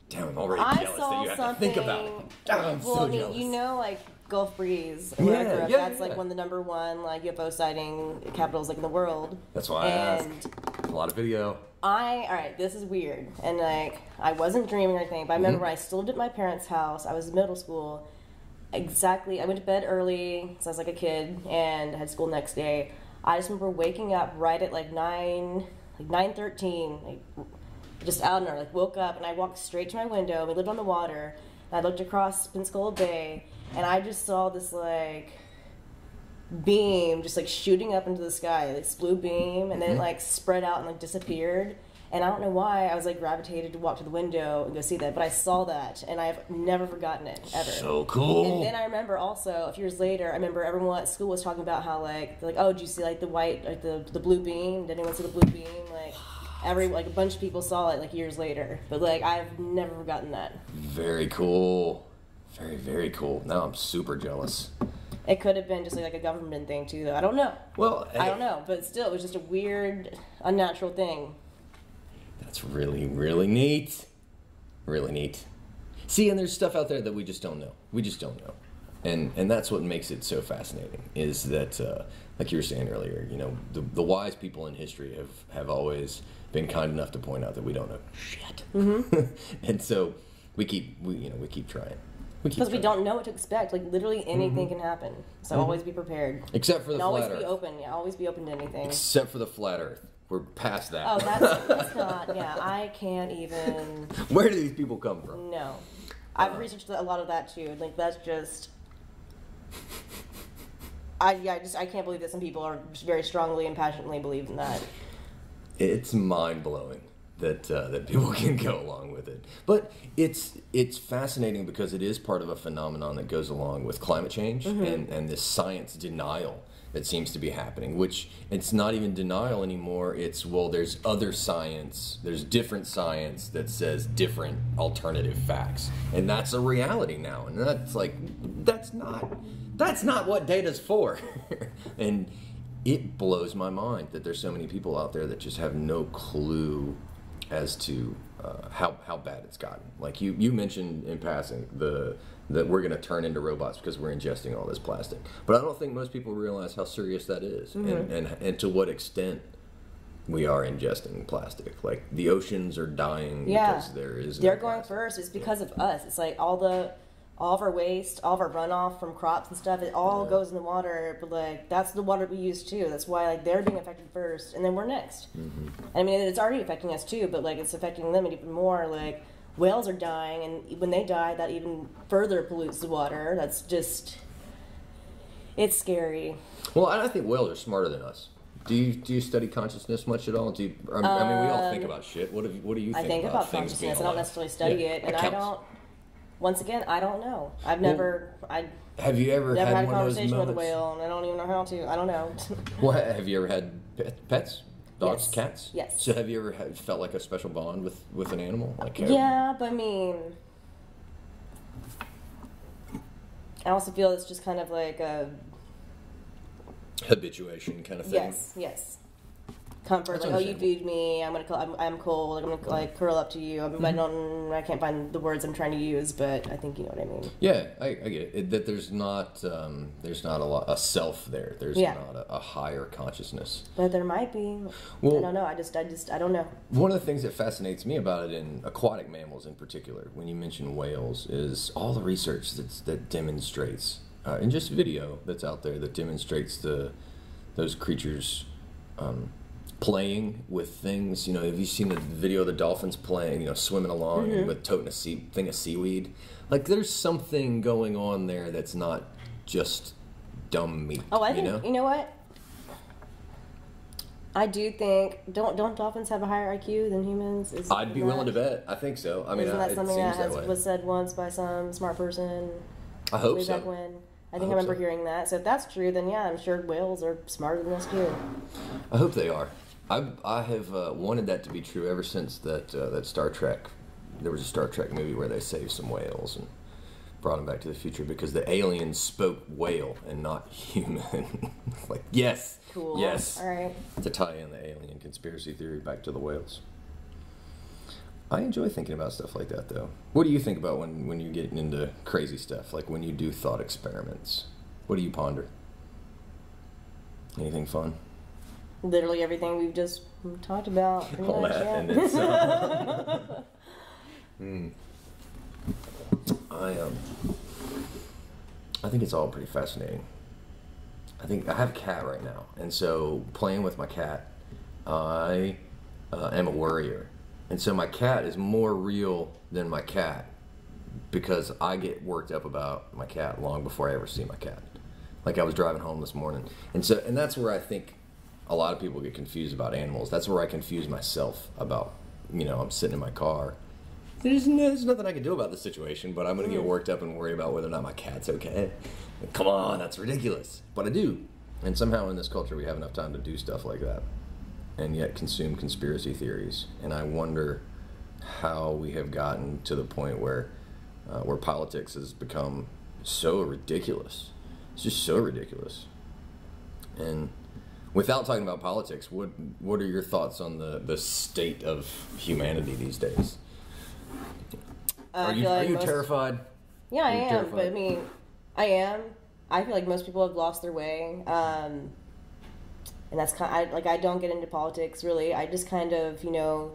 Damn, I'm already jealous that you have to think about it. I'm so jealous. You know, like Gulf Breeze, where I grew up, that's like one of the #1 like UFO sighting capitals like in the world. That's why I asked. A lot of video. Alright, this is weird, and like I wasn't dreaming or anything, but I remember when I still lived at my parents' house. I was in middle school. Exactly, I went to bed early, so I was like a kid, and had school next day. I just remember waking up right at like 9:13, like just out there, like woke up, and I walked straight to my window. We lived on the water, and I looked across Pensacola Bay, and I just saw this like beam just like shooting up into the sky, this blue beam, and then it like spread out and like disappeared. And I don't know why I was like gravitated to walk to the window and go see that, but I saw that, and I've never forgotten it ever. So cool. And then I remember also a few years later, I remember everyone at school was talking about how like oh, did you see like the white, like the blue beam? Did anyone see the blue beam? Like a bunch of people saw it like years later, but like I've never forgotten that. Very cool. Very, very cool. Now I'm super jealous. It could have been just like a government thing too, though. I don't know. Well, I don't know, but still, it was just a weird, unnatural thing. That's really, really neat. Really neat. See, and there's stuff out there that we just don't know. We just don't know. And that's what makes it so fascinating, is that, like you were saying earlier, you know, the wise people in history have always been kind enough to point out that we don't know shit. Mm-hmm. And so we keep trying. Because we don't know what to expect. Like, literally anything can happen. So always be prepared. Except for the flat Earth. Always be open. Yeah, always be open to anything. Except for the flat Earth. We're past that. Oh, that's not. Yeah, I can't even. Where do these people come from? No. I've researched a lot of that, too. Like, that's just... I can't believe that some people are just very strongly and passionately believe in that. It's mind-blowing that people can go along with it. But it's fascinating because it is part of a phenomenon that goes along with climate change and this science denial that seems to be happening, which it's not even denial anymore. It's, well, there's other science, there's different science that says different alternative facts. And that's a reality now. And that's like, that's not what data's for. And it blows my mind that there's so many people out there that just have no clue as to how bad it's gotten. Like you mentioned in passing that we're going to turn into robots because we're ingesting all this plastic. But I don't think most people realize how serious that is and to what extent we are ingesting plastic. Like the oceans are dying because they're going first. It's because of us. It's like all of our waste, all of our runoff from crops and stuff, it all goes in the water, but like that's the water we use too. That's why like they're being affected first, and then we're next. I mean, it's already affecting us too, but like it's affecting them even more. Like whales are dying, and when they die, that even further pollutes the water. That's just, it's scary. Well, I think whales are smarter than us. Do you study consciousness much at all? I mean, we all think about shit. What do you think I think about consciousness. I don't necessarily study it, and I don't. Once again, I don't know. Have you ever had a conversation with a whale, and I don't even know how to. I don't know. Well, have you ever had pets? Dogs, yes. Cats? Yes. So have you ever felt like a special bond with an animal? Yeah, but I mean, I also feel it's just kind of like a habituation kind of thing. Yes. Comfort, like, you feed me, I'm cold, like, I'm gonna like curl up to you. I can't find the words I'm trying to use, but I think you know what I mean. Yeah, I get it. That there's not a self there. There's not a higher consciousness. But there might be. Well, I don't know. I don't know. One of the things that fascinates me about it in aquatic mammals in particular, when you mention whales, is all the research that demonstrates, and just video that's out there that demonstrates those creatures. Playing with things, have you seen the video of the dolphins playing, swimming along and with toting a thing of seaweed? Like, there's something going on there that's not just dumb meat. Oh, I think, you know what? I do think, don't dolphins have a higher IQ than humans? I'd be willing to bet. I think so. I mean, isn't that something that was said once by some smart person? I hope so. Back when? I remember hearing that. So if that's true, then yeah, I'm sure whales are smarter than us too. I hope they are. I have wanted that to be true ever since that Star Trek. There was a Star Trek movie where they saved some whales and brought them back to the future because the aliens spoke whale and not human. Like, yes, cool. Yes. All right. To tie in the alien conspiracy theory back to the whales. I enjoy thinking about stuff like that, though. What do you think about when you're getting into crazy stuff, like when you do thought experiments? What do you ponder? Anything fun? Literally everything we've just talked about. All that and then some. I think it's all pretty fascinating. I think I have a cat right now, and so playing with my cat, I am a worrier. And so my cat is more real than my cat because I get worked up about my cat long before I ever see my cat. Like, I was driving home this morning. And that's where I think a lot of people get confused about animals. That's where I confuse myself about, I'm sitting in my car. There's nothing I can do about the situation, but I'm going to get worked up and worry about whether or not my cat's okay. Come on, that's ridiculous. But I do. And somehow in this culture we have enough time to do stuff like that and yet consume conspiracy theories. And I wonder how we have gotten to the point where politics has become so ridiculous. It's just so ridiculous. And without talking about politics, what are your thoughts on the state of humanity these days? Are you terrified? Yeah, I am. Terrified? But I mean, I am. I feel like most people have lost their way. And that's kind of, I don't get into politics really. I just kind of, I feel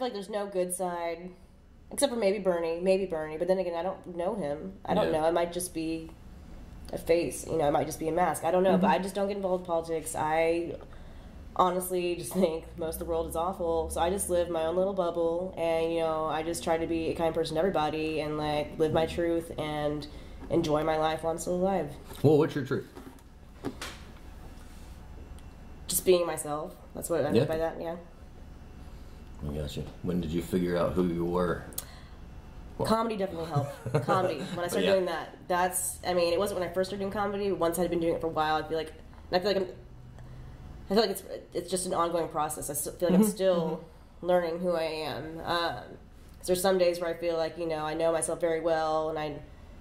like there's no good side, except for maybe Bernie. But then again, I don't know him. I don't know. It might just be a face. It might just be a mask. I don't know. But I just don't get involved in politics. I honestly just think most of the world is awful. So I just live my own little bubble, and I just try to be a kind person to everybody, and live my truth and enjoy my life while I'm still alive. Well, what's your truth? Just being myself. That's what I mean by that. Yeah. I gotcha. When did you figure out who you were? Well. Comedy definitely helped. Comedy. When I started doing that, it wasn't when I first started doing comedy. Once I had been doing it for a while, I feel like it's just an ongoing process. I feel like I'm still learning who I am. So there's some days where I feel like, I know myself very well and I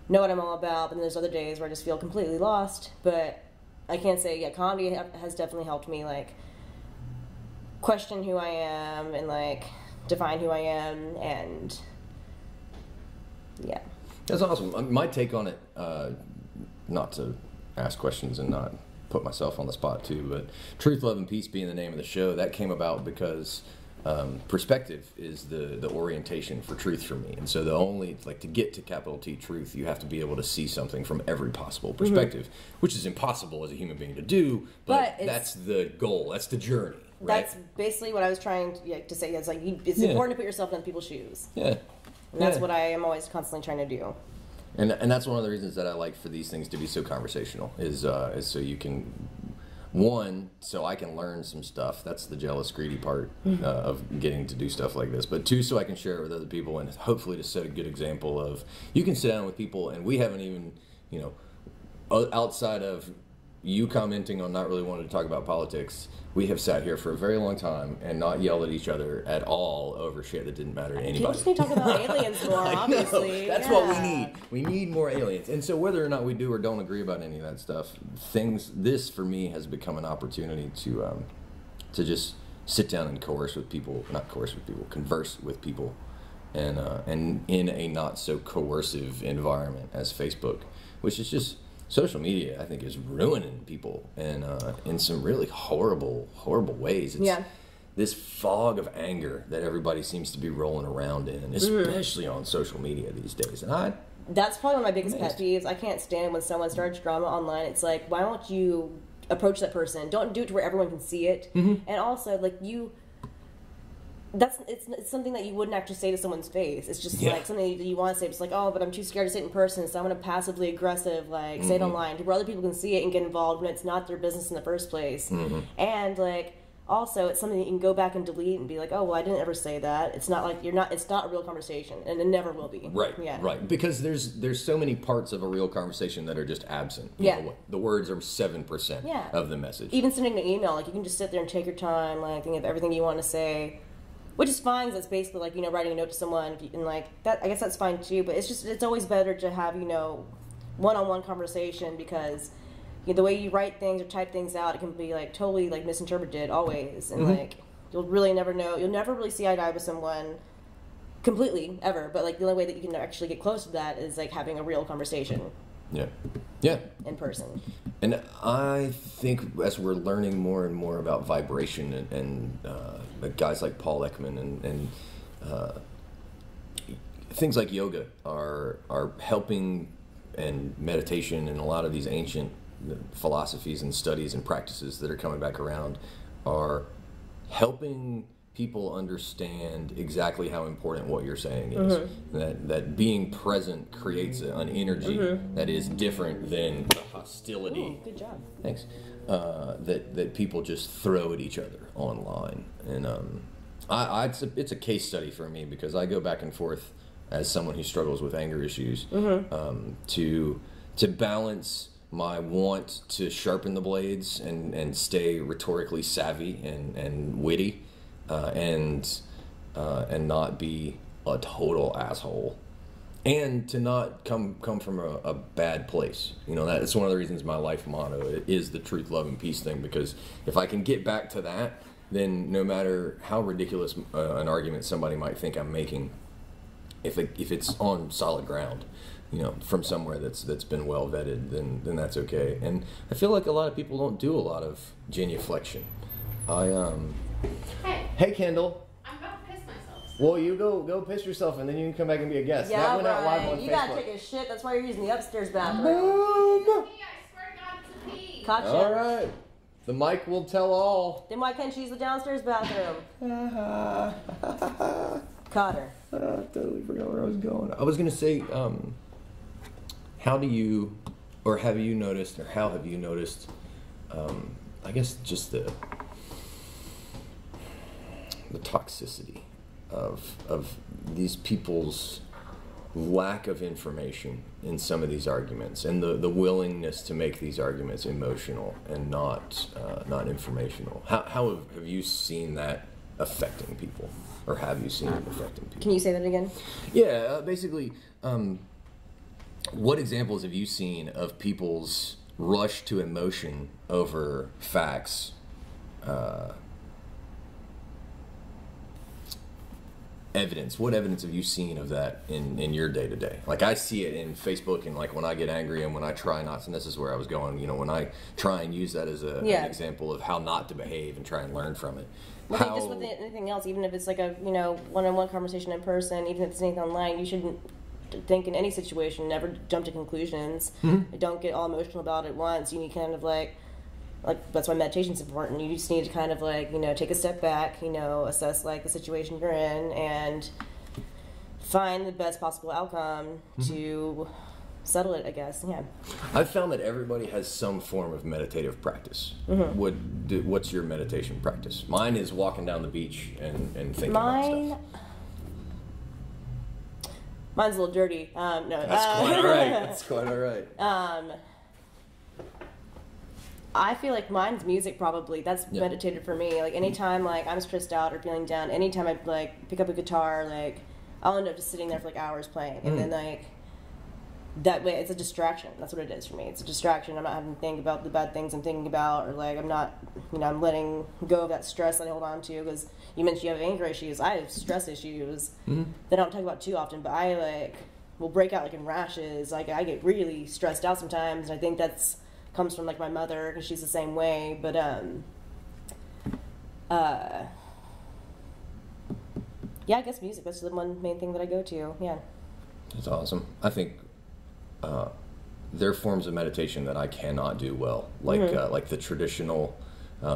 know what I'm all about, but then there's other days where I just feel completely lost. But I can't say, comedy has definitely helped me, question who I am and, define who I am, and, yeah. That's awesome. My take on it, not to ask questions and not put myself on the spot too, but Truth, Love, and Peace being the name of the show, that came about because perspective is the orientation for truth for me. And so to get to capital T truth, you have to be able to see something from every possible perspective, which is impossible as a human being to do, but that's the goal, that's the journey. That's basically what I was trying to say. It's like it's important to put yourself in people's shoes. Yeah. And that's what I am always constantly trying to do. And that's one of the reasons that I like for these things to be so conversational is so you can, one, so I can learn some stuff. That's the jealous, greedy part of getting to do stuff like this. But two, so I can share it with other people and hopefully to set a good example of, you can sit down with people and we haven't even, outside of you commenting on not really wanting to talk about politics, we have sat here for a very long time and not yelled at each other at all over shit that didn't matter to anybody. People just need to talk about aliens more, obviously. That's what we need. We need more aliens. And so whether or not we do or don't agree about any of that stuff, this for me has become an opportunity to just sit down and converse with people, and in a not so coercive environment as Facebook, which is just, social media, I think, is ruining people and in some really horrible, horrible ways. It's this fog of anger that everybody seems to be rolling around in, especially on social media these days. And that's probably one of my biggest pet peeves. I can't stand when someone starts drama online. It's like, why don't you approach that person? Don't do it to where everyone can see it. And also, like, it's something that you wouldn't actually say to someone's face. It's just like something that you want to say. It's like, oh, but I'm too scared to say it in person, so I'm going to passively aggressive, like, say it online to where other people can see it and get involved when it's not their business in the first place. And like, also, it's something that you can go back and delete and be like, oh, well, I didn't ever say that. It's not like it's not a real conversation, and it never will be. Right. Yeah. Right. Because there's so many parts of a real conversation that are just absent. The words are 7% of the message. Even sending an email, like, you can just sit there and take your time, like, think of everything you want to say. Which is fine, because it's basically like, writing a note to someone, and like, that, I guess that's fine too, but it's always better to have, one-on-one conversation, because the way you write things or type things out, it can be like totally like misinterpreted always, and like, you'll really never know, you'll never really see eye to eye with someone completely, ever, but like, the only way that you can actually get close to that is like having a real conversation. Yeah. In person. And I think as we're learning more and more about vibration and guys like Paul Ekman and things like yoga are helping, and meditation and a lot of these ancient philosophies and studies and practices that are coming back around are helping people understand exactly how important what you're saying is. That being present creates an energy that is different than the hostility. Good job. Thanks. That people just throw at each other online, and it's a case study for me, because I go back and forth as someone who struggles with anger issues to balance my want to sharpen the blades and stay rhetorically savvy and witty. And not be a total asshole, and to not come from a bad place. That's one of the reasons my life motto is the truth, love, and peace thing, because if I can get back to that, then no matter how ridiculous an argument somebody might think I'm making, if it's on solid ground, from somewhere that's been well vetted, then that's okay. And I feel like a lot of people don't do a lot of genuflection. Hey, Kendall. I'm about to piss myself. Well, you go piss yourself, and then you can come back and be a guest. Yeah, that went out live on you Facebook. gotta take a shit. That's why you're using the upstairs bathroom. Boom! I swear to God, it's a pee. Gotcha. All right. The mic will tell all. Then why can't she use the downstairs bathroom? Caught her. I totally forgot where I was going. I was going to say, how have you noticed, I guess just the toxicity of these people's lack of information in some of these arguments, and the willingness to make these arguments emotional and not informational. How have you seen that affecting people, or have you seen it affecting people? Can you say that again? Yeah, basically, what examples have you seen of people's rush to emotion over facts? Evidence. What evidence have you seen of that in your day to day? Like, I see it in Facebook, and like when I get angry and when I try not to, and this is where I was going, when I try and use that as an example of how not to behave and try and learn from it. Well, I think just with anything else, even if it's like a one-on-one conversation in person, even if it's anything online, you shouldn't think in any situation, never jump to conclusions. Don't get all emotional about it at once. You need kind of like like that's why meditation's important. You just need to kind of like, you know, take a step back, you know, assess like the situation you're in and find the best possible outcome to settle it, I guess. Yeah. I've found that everybody has some form of meditative practice. What's your meditation practice? Mine is walking down the beach and thinking about stuff. Mine's a little dirty. No. That's quite all right. That's quite all right. I feel like mine's music probably. That's meditative for me. Like anytime like I'm stressed out or feeling down, anytime I like pick up a guitar, like I'll end up just sitting there for like hours playing, and then like that way it's a distraction. That's what it is for me. It's a distraction. I'm not having to think about the bad things I'm thinking about, or like I'm not, you know, I'm letting go of that stress that I hold on to. Because you mentioned you have anger issues. I have stress issues that I don't talk about too often, but I like will break out like in rashes. Like I get really stressed out sometimes, and I think that's comes from like my mother because she's the same way. But yeah, I guess music. That's the one main thing that I go to. Yeah. That's awesome. I think there are forms of meditation that I cannot do well, like the traditional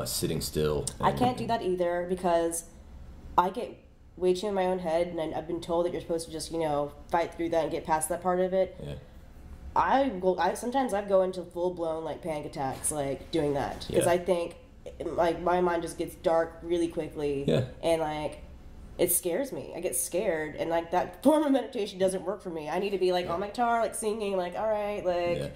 sitting still. I can't do that either because I get way too in my own head, and I've been told that you're supposed to just, you know, fight through that and get past that part of it. Yeah. Sometimes I go into full blown like panic attacks, like doing that because I think like my mind just gets dark really quickly, and like it scares me. I get scared, and like that form of meditation doesn't work for me. I need to be like on my guitar, like singing, like all right, like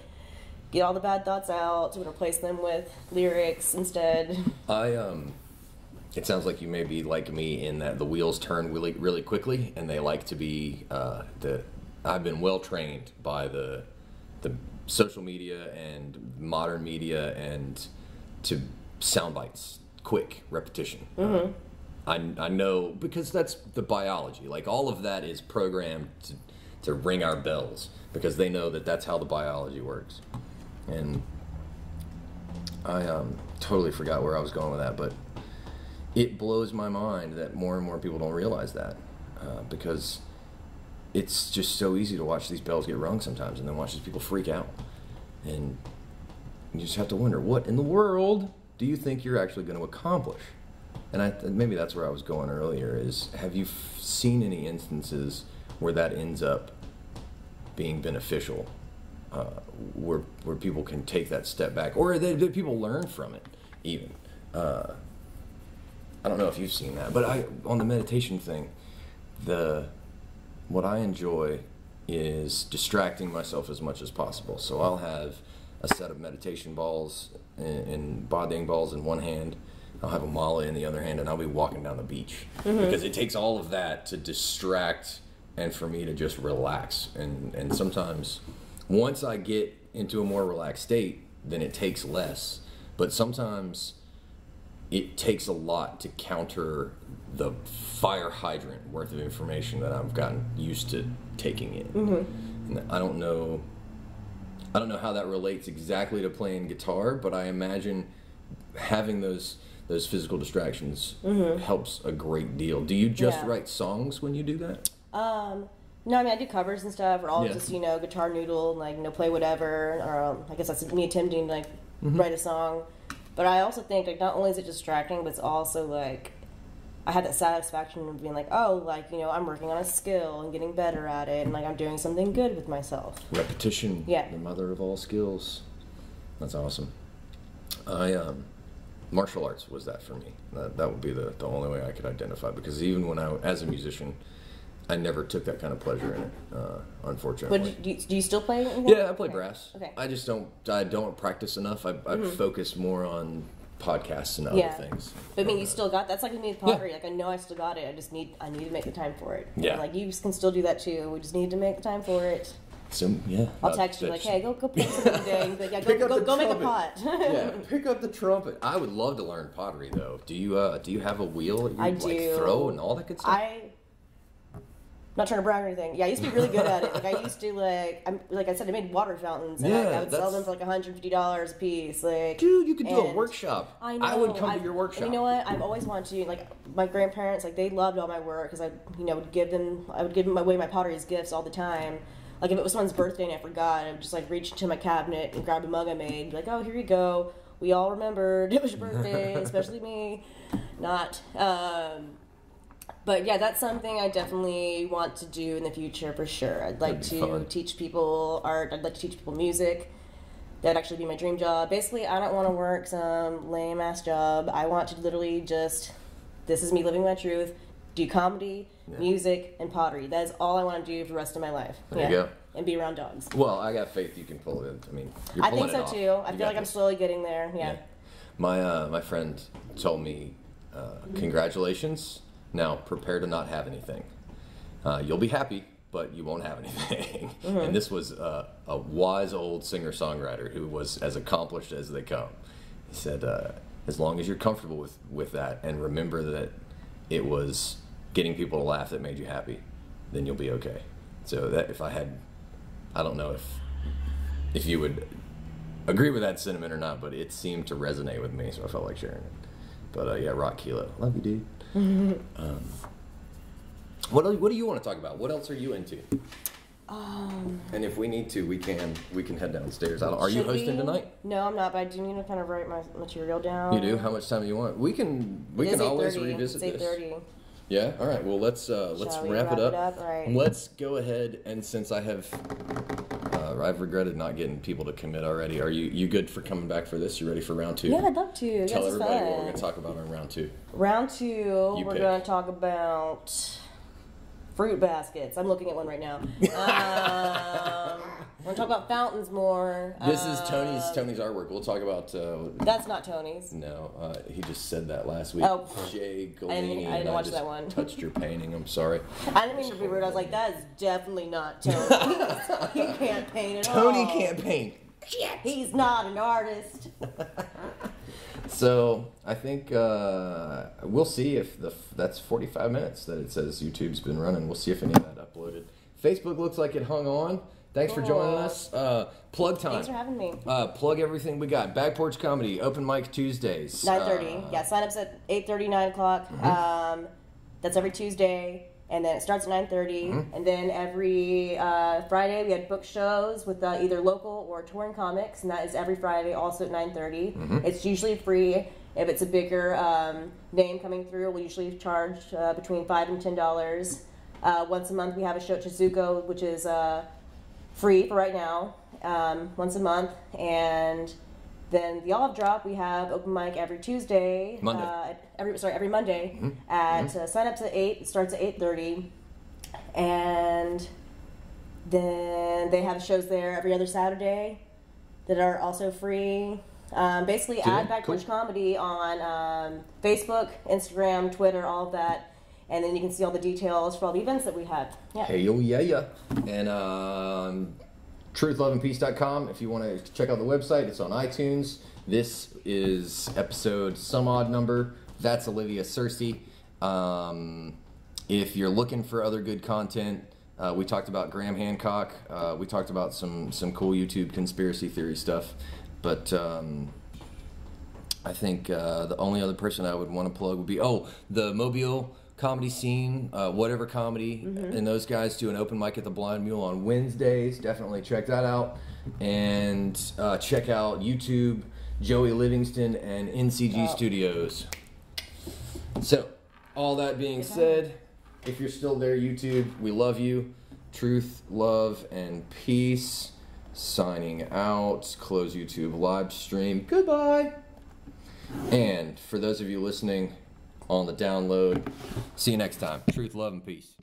get all the bad thoughts out and replace them with lyrics instead. It sounds like you may be like me in that the wheels turn really, really quickly, and they like to be I've been well trained by the social media and modern media and to sound bites, quick repetition. I know because that's the biology. Like all of that is programmed to ring our bells because they know that that's how the biology works. And I totally forgot where I was going with that, but it blows my mind that more and more people don't realize that because it's just so easy to watch these bells get rung sometimes and then watch these people freak out. And you just have to wonder, what in the world do you think you're actually going to accomplish? And maybe that's where I was going earlier is, have you seen any instances where that ends up being beneficial, where people can take that step back, or that people learn from it even? I don't know if you've seen that, but on the meditation thing, what I enjoy is distracting myself as much as possible. So I'll have a set of meditation balls and Bading balls in one hand. I'll have a mala in the other hand, and I'll be walking down the beach. Because it takes all of that to distract and for me to just relax. And sometimes, once I get into a more relaxed state, then it takes less. But sometimes it takes a lot to counter the fire hydrant worth of information that I've gotten used to taking in. And I don't know how that relates exactly to playing guitar, but I imagine having those physical distractions helps a great deal. Do you just write songs when you do that? No, I mean I do covers and stuff, or I'll just, you know, guitar noodle and like, you know, play whatever, or I guess that's me attempting to like write a song. But I also think like not only is it distracting, but it's also like I had that satisfaction of being like, oh, like, you know, I'm working on a skill and getting better at it, and like I'm doing something good with myself. Repetition, the mother of all skills. That's awesome. Martial arts was that for me. That would be the only way I could identify, because even when as a musician, I never took that kind of pleasure in it, unfortunately. But do you still play anything? Yeah, I play brass. Okay. I just don't practice enough. I focus more on podcasts and other things. But I mean, you still got, that's like me with pottery. Like I know I still got it. I need to make the time for it. Yeah. And like you can still do that too. We just need to make the time for it. So yeah. I'll text you like, hey, go play something today. But yeah, go make a pot. Yeah, pick up the trumpet. I would love to learn pottery though. Do you have a wheel that you I like do. throw and all that good stuff? Not trying to brag or anything. Yeah, I used to be really good at it. Like I used to like I said, I made water fountains, and I would sell them for like $150 a piece. Like, dude, you could do a workshop. I know. I would come to your workshop. And you know what? I've always wanted to. Like my grandparents, like they loved all my work because I would give them away my pottery as gifts all the time. Like if it was someone's birthday and I forgot, I would just like reach into my cabinet and grab a mug I made, and be like, oh, here you go. we all remembered it was your birthday, especially me. Not. But yeah, that's something I definitely want to do in the future for sure. I'd like to teach people art. I'd like to teach people music. That'd actually be my dream job. Basically, I don't want to work some lame ass job. I want to literally just, this is me living my truth, do comedy, music, and pottery. That is all I want to do for the rest of my life. There you go. And be around dogs. Well, I got faith you can pull it. I mean, you're I pulling think so too. I feel like I'm slowly getting there. Yeah. My friend told me, congratulations. Now prepare to not have anything. You'll be happy, but you won't have anything. And this was a wise old singer-songwriter who was as accomplished as they come. He said, as long as you're comfortable with that and remember that it was getting people to laugh that made you happy, then you'll be okay. So that if I had, I don't know if you would agree with that sentiment or not, but it seemed to resonate with me, so I felt like sharing it. But yeah, Rock Kilo. Love you, dude. What do you want to talk about? What else are you into? And if we need to, we can head downstairs. Are you hosting tonight? No, I'm not. But I do need to kind of write my material down. You do? How much time do you want? We can always revisit this. 8:30. Yeah. All right. Well, let's wrap it up. All right. Let's go ahead, and since I've regretted not getting people to commit already. Are you good for coming back for this? You ready for round 2? Yeah, I'd love to. Tell everybody what we're going to talk about in round 2. Round 2, we're going to talk about fruit baskets. I'm looking at one right now. We're going to talk about fountains more. This is Tony's artwork. We'll talk about... that's not Tony's. No, he just said that last week. Oh. Jay Galini. I didn't watch that one. Touched your painting. I'm sorry. I didn't mean to be rude. I was like, that is definitely not Tony. He can't paint at all. Tony can't paint. Shit. He's not an artist. So I think we'll see if that's 45 minutes that it says YouTube's been running. We'll see if any of that uploaded. Facebook looks like it hung on. Thanks for joining us. Plug time. Thanks for having me. Plug everything we got. Back Porch Comedy, open mic Tuesdays. 9:30. Yeah, sign-ups at 8:30, 9 o'clock. That's every Tuesday. And then it starts at 9:30. And then every Friday we had book shows with either local or touring comics. And that is every Friday, also at 9:30. It's usually free. If it's a bigger name coming through, we'll usually charge between $5 and $10. Once a month we have a show at Chizuko, which is... free for right now, once a month, and then the Olive Drop we have open mic every Tuesday, every Monday at sign-ups at 8. It starts at 8:30, and then they have shows there every other Saturday that are also free. Basically, add Back Porch Comedy on Facebook, Instagram, Twitter, all of that. And then you can see all the details for all the events that we had. Yeah. Hey, yeah. And truthloveandpeace.com if you want to check out the website. It's on iTunes. This is episode some odd number. That's Olivia Searcy. If you're looking for other good content, we talked about Graham Hancock. We talked about some cool YouTube conspiracy theory stuff. But I think the only other person I would want to plug would be, the Mobile comedy scene, whatever comedy, and those guys do an open mic at the Blind Mule on Wednesdays. Definitely check that out. And check out YouTube, Joey Livingston, and NCG Studios. So, all that being said, if you're still there, YouTube, we love you. Truth, love, and peace. Signing out. Close YouTube live stream. Goodbye. And for those of you listening on the download, see you next time. Truth, love, and peace.